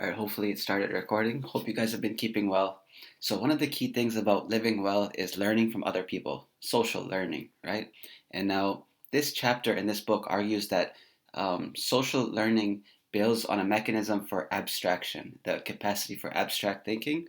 All right, hopefully it started recording. Hope you guys have been keeping well. So, one of the key things about living well is learning from other people, social learning, right? And now, this chapter in this book argues that social learning builds on a mechanism for abstraction, the capacity for abstract thinking,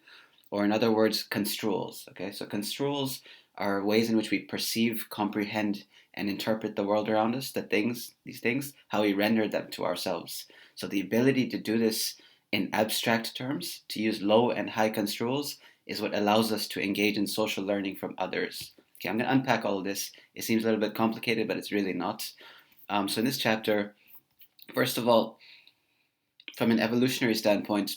or in other words, construals. Okay, so construals are ways in which we perceive, comprehend, and interpret the world around us, these things, how we render them to ourselves. So the ability to do this in abstract terms, to use low and high construals, is what allows us to engage in social learning from others. Okay, I'm going to unpack all of this. It seems a little bit complicated, but it's really not. So in this chapter, first of all, from an evolutionary standpoint,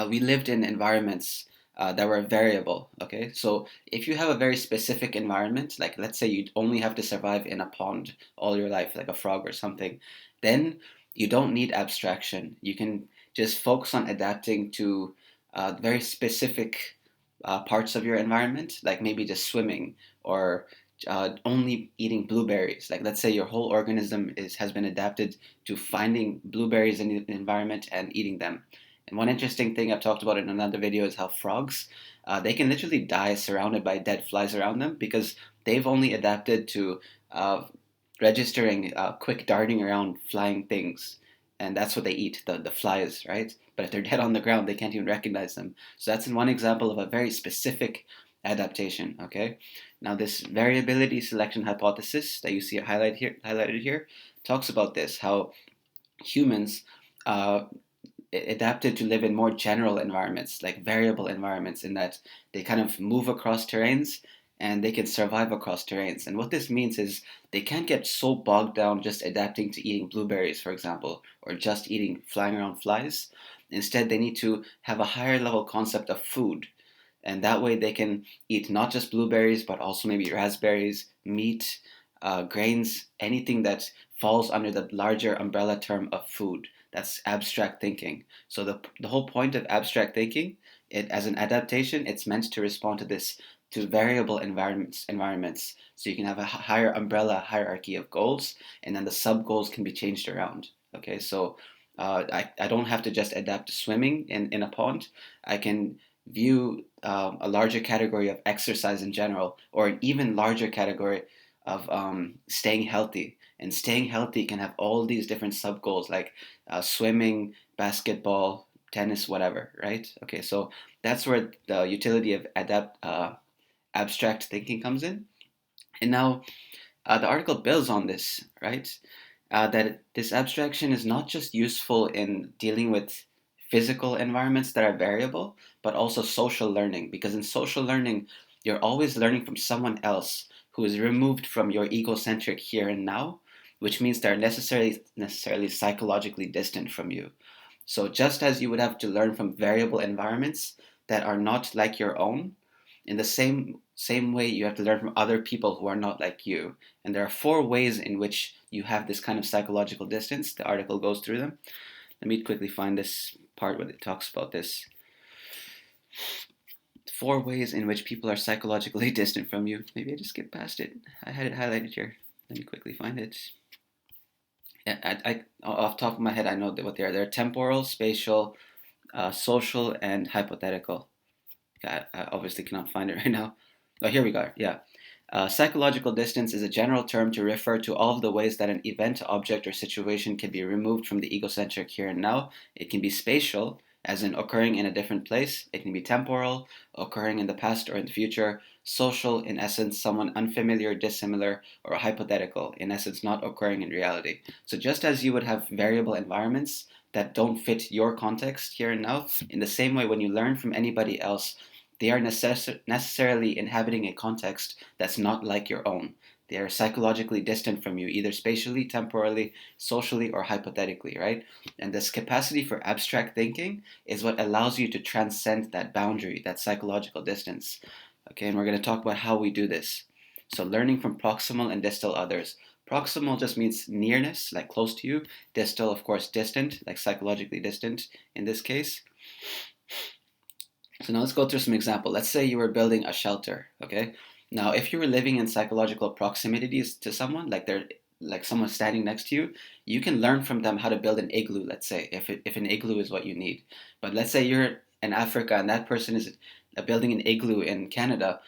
we lived in environments that were variable. Okay, so if you have a very specific environment, like let's say you only have to survive in a pond all your life, like a frog or something, then you don't need abstraction. You can just focus on adapting to very specific parts of your environment, like maybe just swimming or only eating blueberries. Like let's say your whole organism has been adapted to finding blueberries in the environment and eating them. And one interesting thing I've talked about in another video is how frogs, they can literally die surrounded by dead flies around them because they've only adapted to uh, registering quick darting around flying things. And that's what they eat, the flies, right? But if they're dead on the ground, they can't even recognize them. So that's in one example of a very specific adaptation, okay? Now this variability selection hypothesis that you see highlighted here talks about this, how humans uh, adapted to live in more general environments, like variable environments, in that they kind of move across terrains and they can survive across terrains. And what this means is they can't get so bogged down just adapting to eating blueberries, for example, or just eating flying around flies. Instead, they need to have a higher level concept of food. And that way they can eat not just blueberries, but also maybe raspberries, meat, grains, anything that falls under the larger umbrella term of food. That's abstract thinking. So the whole point of abstract thinking, it as an adaptation, it's meant to respond to this to variable environments. So you can have a higher umbrella hierarchy of goals, and then the sub goals can be changed around. Okay, so I don't have to just adapt to swimming in a pond. I can view a larger category of exercise in general, or an even larger category of staying healthy. And staying healthy can have all these different sub goals like swimming, basketball, tennis, whatever, right? Okay, so that's where the utility of abstract thinking comes in. And now the article builds on this, right? That this abstraction is not just useful in dealing with physical environments that are variable, but also social learning. Because in social learning, you're always learning from someone else who is removed from your egocentric here and now, which means they're necessarily psychologically distant from you. So just as you would have to learn from variable environments that are not like your own, in the same way you have to learn from other people who are not like you. And there are four ways in which you have this kind of psychological distance. The article goes through them. Let me quickly find this part where it talks about this. Four ways in which people are psychologically distant from you. Maybe I just skipped past it. I had it highlighted here. Let me quickly find it. Off the top of my head, I know what they are. They're temporal, spatial, social, and hypothetical. I obviously cannot find it right now. Oh, here we go. Yeah. Psychological distance is a general term to refer to all of the ways that an event, object, or situation can be removed from the egocentric here and now. It can be spatial, as in occurring in a different place. It can be temporal, occurring in the past or in the future. Social, in essence, someone unfamiliar, dissimilar, or hypothetical, in essence, not occurring in reality. So just as you would have variable environments that don't fit your context here and now, in the same way, when you learn from anybody else, they are necessarily inhabiting a context that's not like your own. They are psychologically distant from you, either spatially, temporally, socially, or hypothetically, right? And this capacity for abstract thinking is what allows you to transcend that boundary, that psychological distance. Okay, and we're going to talk about how we do this. So, learning from proximal and distal others. Proximal just means nearness, like close to you. Distal, of course, distant, like psychologically distant in this case. So now let's go through some example. Let's say you were building a shelter, okay? Now, if you were living in psychological proximities to someone, like like someone standing next to you, you can learn from them how to build an igloo, let's say, if an igloo is what you need. But let's say you're in Africa and that person is building an igloo in Canada,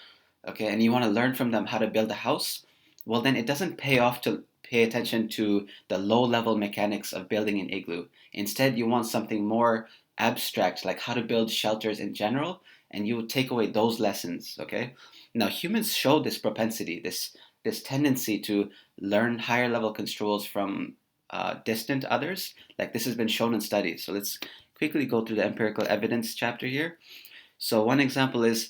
okay, and you want to learn from them how to build a house, well, then it doesn't pay off to pay attention to the low level mechanics of building an igloo. Instead, you want something more abstract, like how to build shelters in general, and you would take away those lessons, okay? Now, humans show this propensity, this tendency to learn higher level construals from distant others. Like this has been shown in studies. So let's quickly go through the empirical evidence chapter here. So one example is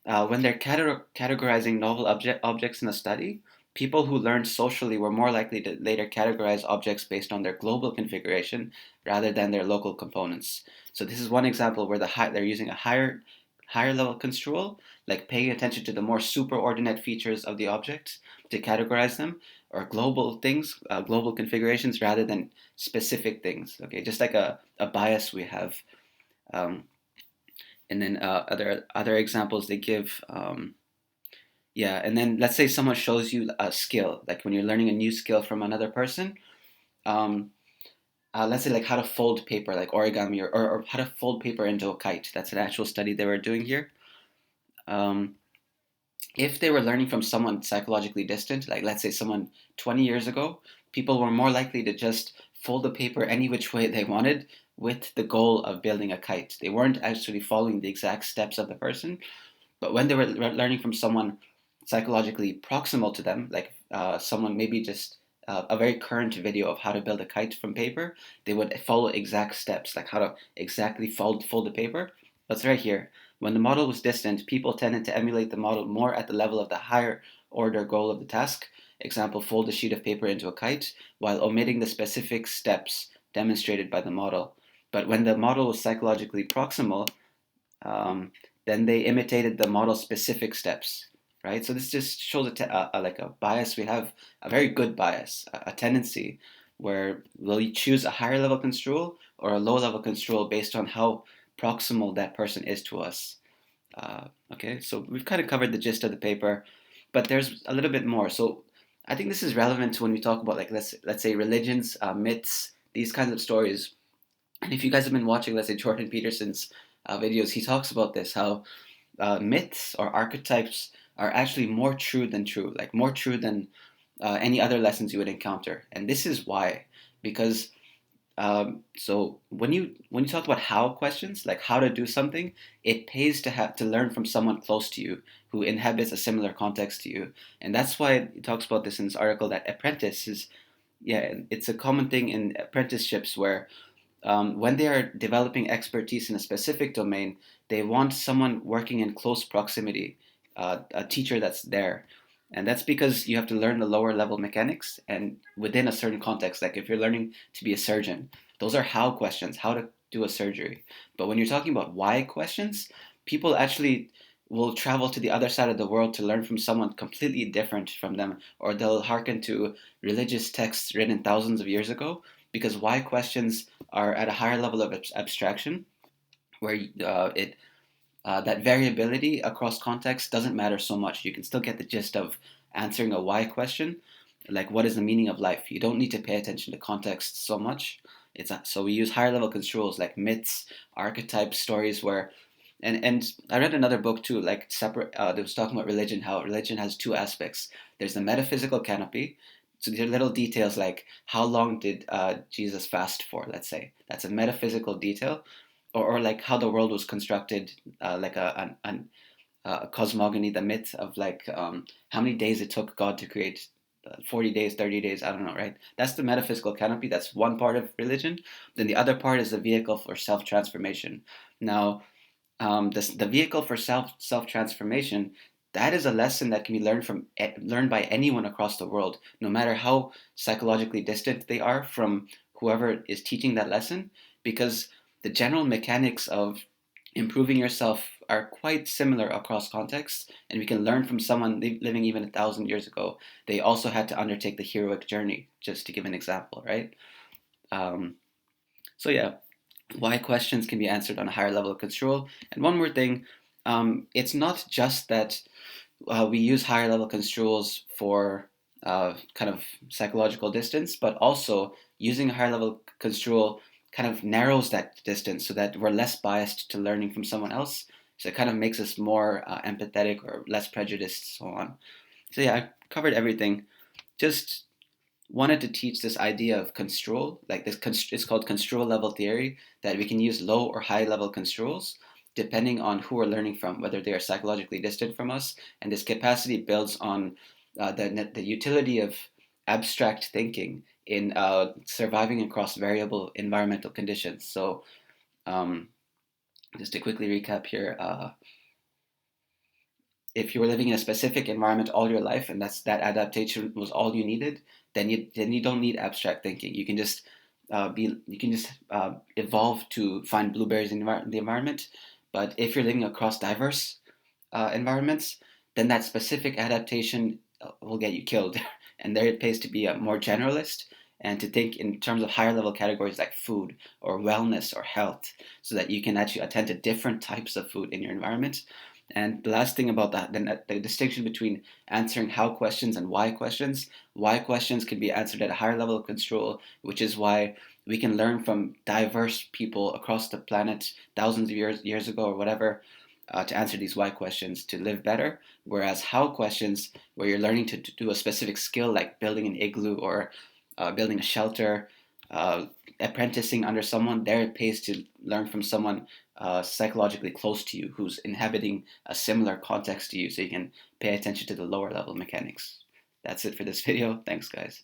when they're categorizing novel objects in a study, people who learned socially were more likely to later categorize objects based on their global configuration rather than their local components. So this is one example where they're using a higher level construal, like paying attention to the more superordinate features of the object to categorize them, or global things, global configurations rather than specific things. Okay, just like a bias we have. Um, and then other examples they give. Yeah, and then let's say someone shows you a skill, like when you're learning a new skill from another person. Um, let's say like how to fold paper, like origami, or how to fold paper into a kite. That's an actual study they were doing here. Um, if they were learning from someone psychologically distant, like let's say someone 20 years ago, people were more likely to just fold the paper any which way they wanted with the goal of building a kite. They weren't actually following the exact steps of the person, but when they were learning from someone psychologically proximal to them, like someone maybe just a very current video of how to build a kite from paper, they would follow exact steps, like how to exactly fold the paper. That's right here. When the model was distant, people tended to emulate the model more at the level of the higher order goal of the task. Example, fold a sheet of paper into a kite, while omitting the specific steps demonstrated by the model. But when the model was psychologically proximal, um, then they imitated the model specific steps, right? So this just shows like a bias we have, a very good bias, a tendency where will you choose a higher level construal or a low level construal based on how proximal that person is to us. Okay, so we've kind of covered the gist of the paper, but there's a little bit more. So I think this is relevant to when we talk about like let's say religions, myths, these kinds of stories. And if you guys have been watching, let's say Jordan Peterson's videos, he talks about this how myths or archetypes are actually more true than true, like more true than any other lessons you would encounter. And this is why, because so when you talk about how questions, like how to do something, it pays to have to learn from someone close to you who inhabits a similar context to you, and that's why it talks about this in this article that apprentices, yeah, it's a common thing in apprenticeships where when they are developing expertise in a specific domain, they want someone working in close proximity, a teacher that's there. And that's because you have to learn the lower level mechanics and within a certain context. Like if you're learning to be a surgeon, those are how questions, how to do a surgery. But when you're talking about why questions, people actually will travel to the other side of the world to learn from someone completely different from them, or they'll hearken to religious texts written thousands of years ago because why questions are at a higher level of abstraction, where it that variability across context doesn't matter so much. You can still get the gist of answering a why question, like what is the meaning of life. You don't need to pay attention to context so much. So we use higher level construals like myths, archetypes, stories where. And I read another book too, like separate. That was talking about religion, how religion has two aspects. There's the metaphysical canopy, so there are little details like how long did Jesus fast for, let's say. That's a metaphysical detail. Or like how the world was constructed, like a cosmogony, the myth of like how many days it took God to create 40 days, 30 days, I don't know, right? That's the metaphysical canopy. That's one part of religion. Then the other part is the vehicle for self transformation. Now, the vehicle for self transformation, that is a lesson that can be learned by anyone across the world, no matter how psychologically distant they are from whoever is teaching that lesson, because the general mechanics of improving yourself are quite similar across contexts, and we can learn from someone living even 1,000 years ago. They also had to undertake the heroic journey, just to give an example, right? Um, so yeah, why questions can be answered on a higher level of control. And one more thing, it's not just that we use higher level construals for kind of psychological distance, but also using a higher level construal kind of narrows that distance so that we're less biased to learning from someone else. So it kind of makes us more empathetic or less prejudiced, so on. So yeah, I covered everything. Just wanted to teach this idea of construal, like this, it's called construal level theory, that we can use low or high level construals depending on who we're learning from, whether they are psychologically distant from us. And this capacity builds on the utility of abstract thinking in surviving across variable environmental conditions. So, um, just to quickly recap here, if you were living in a specific environment all your life and that adaptation was all you needed, then you don't need abstract thinking. You can just evolve to find blueberries in the environment. But if you're living across diverse environments, then that specific adaptation will get you killed. And there it pays to be a more generalist and to think in terms of higher level categories like food or wellness or health, so that you can actually attend to different types of food in your environment. And the last thing about that, then the distinction between answering how questions and why questions. Why questions can be answered at a higher level of control, which is why we can learn from diverse people across the planet thousands of years ago or whatever, to answer these why questions to live better. Whereas how questions, where you're learning to do a specific skill like building an igloo or building a shelter, uh, apprenticing under someone, there it pays to learn from someone psychologically close to you who's inhabiting a similar context to you so you can pay attention to the lower level mechanics. That's it for this video. Thanks, guys.